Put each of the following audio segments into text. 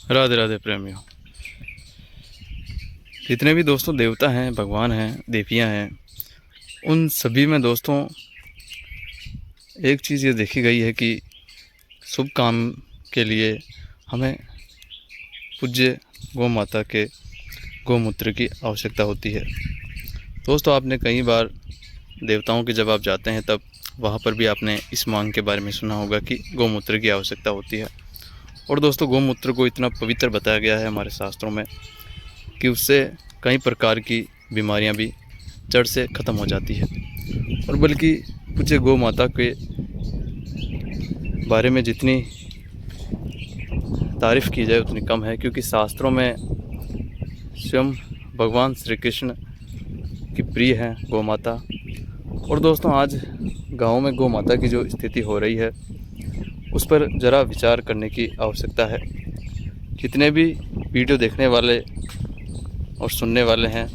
राधे राधे प्रेमियों। जितने भी दोस्तों देवता हैं, भगवान हैं, देवियां हैं, उन सभी में दोस्तों एक चीज़ ये देखी गई है कि शुभ काम के लिए हमें पूज्य गौ माता के गौमूत्र की आवश्यकता होती है। दोस्तों आपने कई बार देवताओं के जब आप जाते हैं तब वहाँ पर भी आपने इस मांग के बारे में सुना होगा कि गौमूत्र की आवश्यकता होती है। और दोस्तों गौमूत्र को इतना पवित्र बताया गया है हमारे शास्त्रों में कि उससे कई प्रकार की बीमारियां भी जड़ से ख़त्म हो जाती है। और बल्कि पूज्य गौ माता के बारे में जितनी तारीफ़ की जाए उतनी कम है, क्योंकि शास्त्रों में स्वयं भगवान श्री कृष्ण की प्रिय है गौ माता। और दोस्तों आज गाँव में गौ माता की जो स्थिति हो रही है उस पर ज़रा विचार करने की आवश्यकता है। जितने भी वीडियो देखने वाले और सुनने वाले हैं,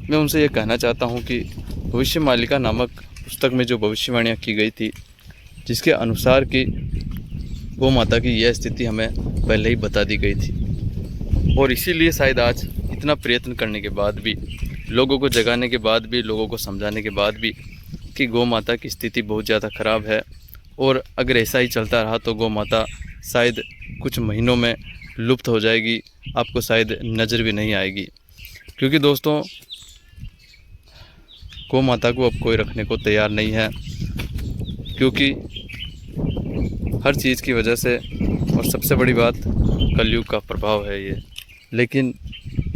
मैं उनसे ये कहना चाहता हूँ कि भविष्य मालिका नामक पुस्तक में जो भविष्यवाणियाँ की गई थी, जिसके अनुसार कि गौ माता की यह स्थिति हमें पहले ही बता दी गई थी, और इसीलिए शायद आज इतना प्रयत्न करने के बाद भी, लोगों को जगाने के बाद भी, लोगों को समझाने के बाद भी कि गौ माता की स्थिति बहुत ज़्यादा ख़राब है, और अगर ऐसा ही चलता रहा तो गौ माता शायद कुछ महीनों में लुप्त हो जाएगी, आपको शायद नज़र भी नहीं आएगी। क्योंकि दोस्तों गौ माता को अब कोई रखने को तैयार नहीं है, क्योंकि हर चीज़ की वजह से, और सबसे बड़ी बात कलयुग का प्रभाव है ये। लेकिन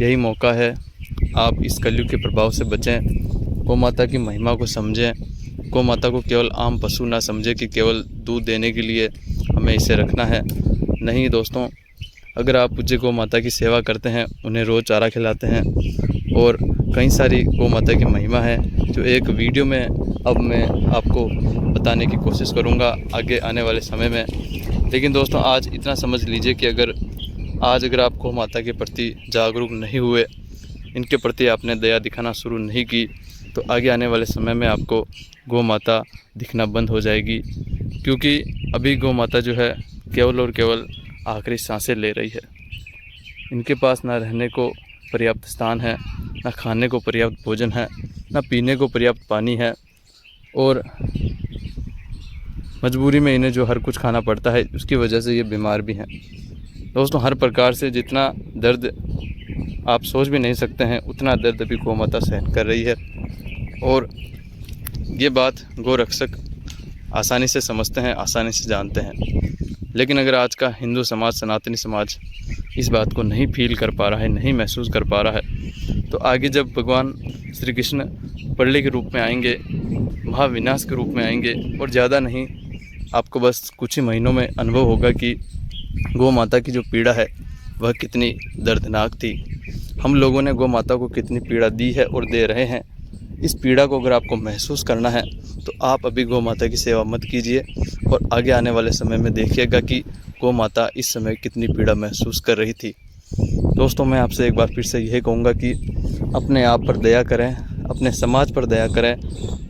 यही मौका है, आप इस कलयुग के प्रभाव से बचें, गौ माता की महिमा को समझें, गौ माता को केवल आम पशु ना समझे कि केवल दूध देने के लिए हमें इसे रखना है। नहीं दोस्तों, अगर आप पूज्य गौ माता की सेवा करते हैं, उन्हें रोज़ चारा खिलाते हैं, और कई सारी गौ माता की महिमा है जो एक वीडियो में अब मैं आपको बताने की कोशिश करूंगा आगे आने वाले समय में। लेकिन दोस्तों आज इतना समझ लीजिए कि अगर आप गौ माता के प्रति जागरूक नहीं हुए, इनके प्रति आपने दया दिखाना शुरू नहीं की, तो आगे आने वाले समय में आपको गौ माता दिखना बंद हो जाएगी। क्योंकि अभी गौ माता जो है केवल और केवल आखिरी सांसें ले रही है। इनके पास ना रहने को पर्याप्त स्थान है, ना खाने को पर्याप्त भोजन है, ना पीने को पर्याप्त पानी है, और मजबूरी में इन्हें जो हर कुछ खाना पड़ता है उसकी वजह से ये बीमार भी हैं। दोस्तों हर प्रकार से जितना दर्द आप सोच भी नहीं सकते हैं, उतना दर्द अभी गौ माता सहन कर रही है। और ये बात गौ रक्षक आसानी से समझते हैं, आसानी से जानते हैं। लेकिन अगर आज का हिंदू समाज, सनातनी समाज इस बात को नहीं फील कर पा रहा है, नहीं महसूस कर पा रहा है, तो आगे जब भगवान श्री कृष्ण प्रलय के रूप में आएंगे, महाविनाश के रूप में आएंगे, और ज़्यादा नहीं, आपको बस कुछ ही महीनों में अनुभव होगा कि गौ माता की जो पीड़ा है वह कितनी दर्दनाक थी। हम लोगों ने गौ माता को कितनी पीड़ा दी है और दे रहे हैं। इस पीड़ा को अगर आपको महसूस करना है तो आप अभी गौ माता की सेवा मत कीजिए, और आगे आने वाले समय में देखिएगा कि गौ माता इस समय कितनी पीड़ा महसूस कर रही थी। दोस्तों मैं आपसे एक बार फिर से यही कहूँगा कि अपने आप पर दया करें, अपने समाज पर दया करें,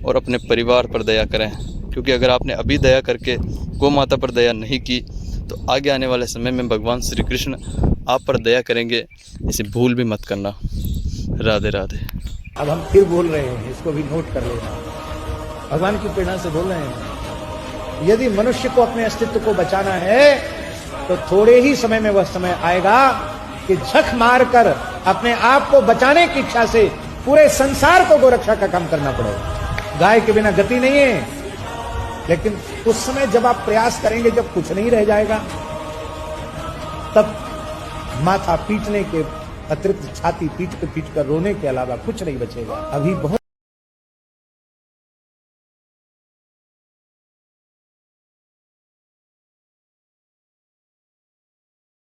और अपने परिवार पर दया करें। क्योंकि अगर आपने अभी दया करके गौ माता पर दया नहीं की तो आगे आने वाले समय में भगवान श्री कृष्ण आप पर दया करेंगे। इसे भूल भी मत करना। राधे राधे। अब हम फिर बोल रहे हैं, इसको भी नोट कर लेना, भगवान की प्रेरणा से बोल रहे हैं। यदि मनुष्य को अपने अस्तित्व को बचाना है तो थोड़े ही समय में वह समय आएगा कि झक मारकर अपने आप को बचाने की इच्छा से पूरे संसार को गोरक्षा का काम करना पड़ेगा। गाय के बिना गति नहीं है। लेकिन उस समय जब आप प्रयास करेंगे, जब कुछ नहीं रह जाएगा, तब माथा पीटने के अतिरिक्त छाती पीट कर रोने के अलावा कुछ नहीं बचेगा। अभी बहुत